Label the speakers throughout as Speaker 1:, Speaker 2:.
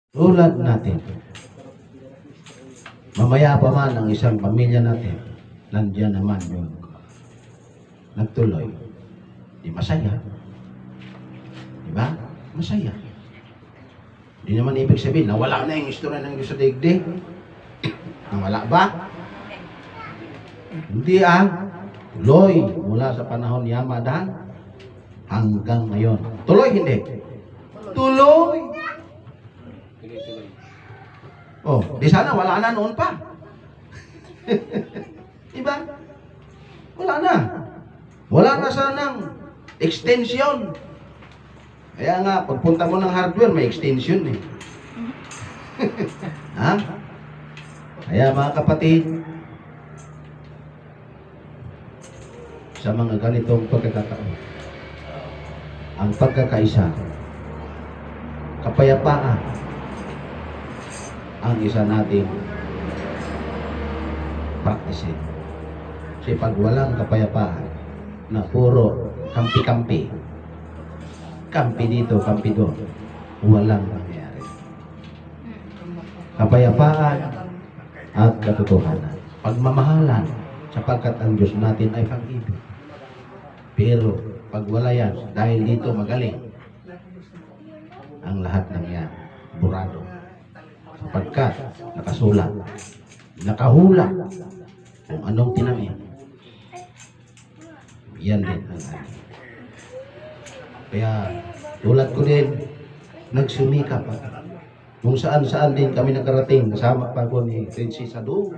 Speaker 1: Tulad natin, mamaya pa man ang isang pamilya natin, nandiyan naman yung nagtuloy. Di masaya. Di ba? Masaya. Hindi naman ibig sabihin, nawala na yung istorya ng Diyos sa daigdig. Nawala ba? Hindi Tuloy mula sa panahon ni Amadan hanggang ngayon. Tuloy hindi? Tuloy. Oh, di sana wala na noon pa. Diba? Wala na. Wala na sanang extension. Kaya nga, pagpunta mo ng hardware, may extension eh. Ha? Kaya mga kapatid, sa mga ganitong pagkakataon, ang pagkakaisa, kapayapaan, ang isa nating practice. Kasi pag walang kapayapaan, na puro kampi-kampi, kampi dito, kampi doon, walang nangyayari. Kapayapaan at katotohanan. Pagmamahalan, sapagkat ang Diyos natin ay pag-ibig. Pero pag wala yan, dahil dito magaling, ang lahat ng yan, burado. Sapagkat nakasulat, nakahula, kung anong tinamin. Yan din ang atin. Kaya tulad ko din, nagsumikap. Kung saan-saan din kami nakarating, kasama pa ko ni Tensi Sado,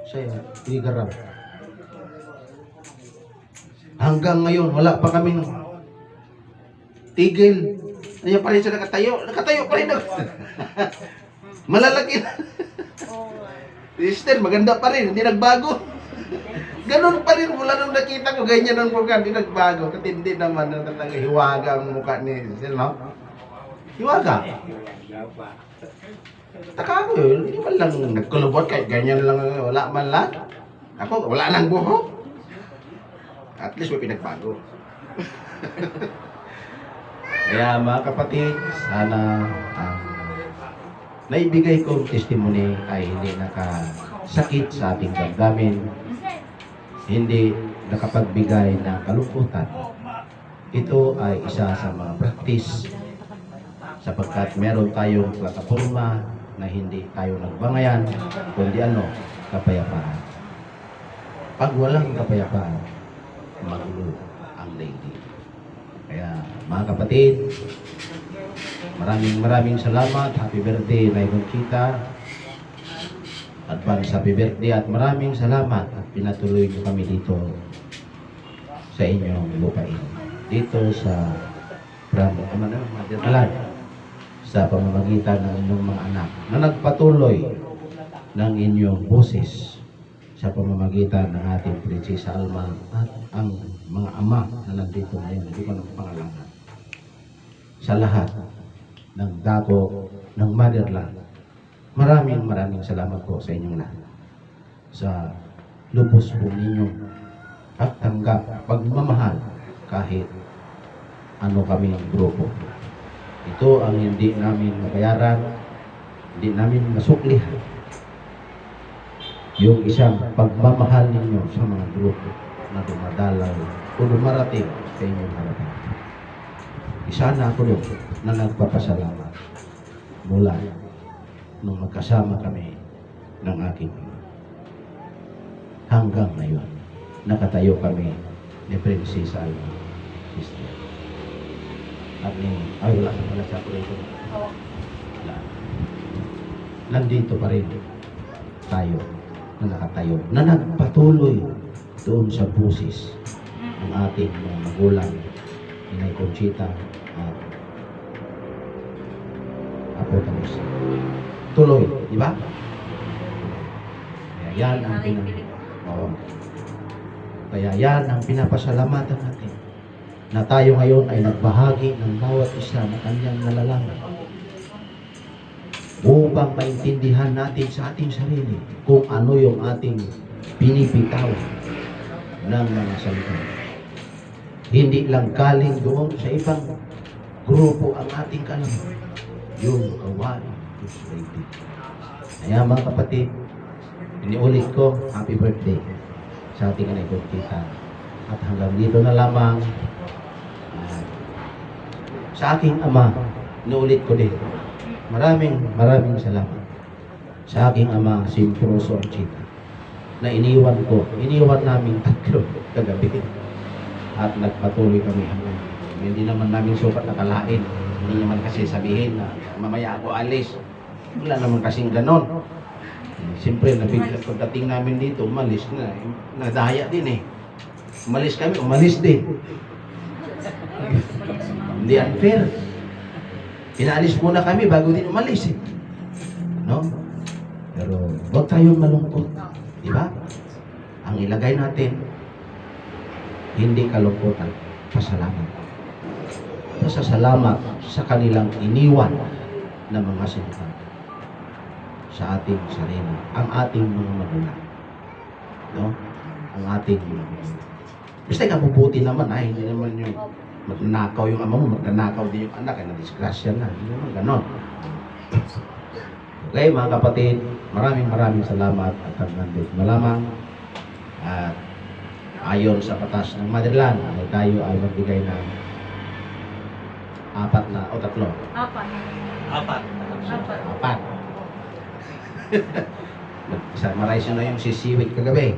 Speaker 1: saya, Tigarap. Hanggang ngayon, wala pa kami tigil. Ayan pa rin siya nakatayo. Nakatayo pa rin. Malalaki na. Sister, maganda pa rin. Hindi nagbago. Ganun pa rin. Mula nung nakita ko, ganyan ang mukha. Hindi nagbago. Katindi naman na talaga hiwaga ang mukha ni Sister, no? Hiwaga. Taka ko yun. Hindi man lang nagkulubot kahit ganyan lang. Wala man lang. Ako, wala nang buhok. At least may pinagbago. Kaya mga kapatid, sana naibigay kong testimony ay hindi nakasakit sa ating damdamin, hindi nakapagbigay ng kalungkutan. Ito ay isa sa mga practice sapagkat meron tayong plataforma na hindi tayo nagbangayan, kundi kapayapaan. Pag walang kapayapaan, magulo ang daigdig. Kaya mga kapatid, maraming salamat. Happy birthday, Nay Conchita. Advance happy birthday at maraming salamat at pinatuloy niyo kami dito sa inyong lupain. Dito sa Madalag, sa pamamagitan ng inyong mga anak na nagpatuloy ng inyong boses sa pamamagitan ng ating Prinsesa Alma at ang mga ama na nandito ngayon, hindi ko nang pangalanan. Sa lahat ng dako ng Motherland, maraming salamat po sa inyong lahat. Sa lubos po ninyong at tanggap, pagmamahal kahit ano kami ang grupo. Ito ang hindi namin mabayaran, hindi namin masuklihan. Yung isang pagmamahal ninyo sa mga grupo na dumadalaw o dumarating sa inyong harapan. Isa na ako doon na nagpapasalamat mula nung magkasama kami ng aking hanggang ngayon. Nakatayo kami ni Prinsesa Alma, Sister. At wala na pala sa operator. Wala. Nandito pa rin tayo na nakatayo, na nagpatuloy doon sa busis ng ating mga magulang, Inay Conchita at Apo Talos. Tuloy, di ba? Kaya yan ang pinapasalamatan natin na tayo ngayon ay nagbahagi ng bawat isa na kanyang nalalaman upang maintindihan natin sa ating sarili kung ano yung ating pinipitaw ng mga salita. Hindi lang galing doon sa ibang grupo ang ating kalaman. Yung kawain, Tuesday. Kaya mga kapatid, iniulit ko, happy birthday sa ating anay kita. At hanggang dito na lamang, sa aking ama, inuulit ko din, maraming salamat sa aking ama, si Proso Archita, na iniwan namin tatlo kagabi. At nagpatuloy kami hanggang hindi naman namin sukat nakalain. Hindi naman kasi sabihin na mamaya ako alis. Wala naman kasing ganon. Siyempre, nabigla pagdating namin dito, umalis na. Nadaya din eh. Umalis kami, umalis din. Hindi unfair. Pinalis muna kami bago din umalis eh. No? Pero huwag tayong malungkot. Diba? Ang ilagay natin, hindi kalungkutan, pasalamat. Pasasalamat sa kanilang iniwan na mga sinta sa ating sarili, ang ating mga magulang. No? Ang ating basta kapuputi naman ay hindi naman yung magnanakaw yung ama mo, magnanakaw din yung anak, ay na-disgrasya na. Hindi naman ganon. Okay, mga kapatid, maraming salamat at hanggang dito na lamang. At ayon sa batas ng Motherland, ay tayo ay magbigay ng 4 na o 3. 4. Summarize nyo na yung sisiwit kagabi.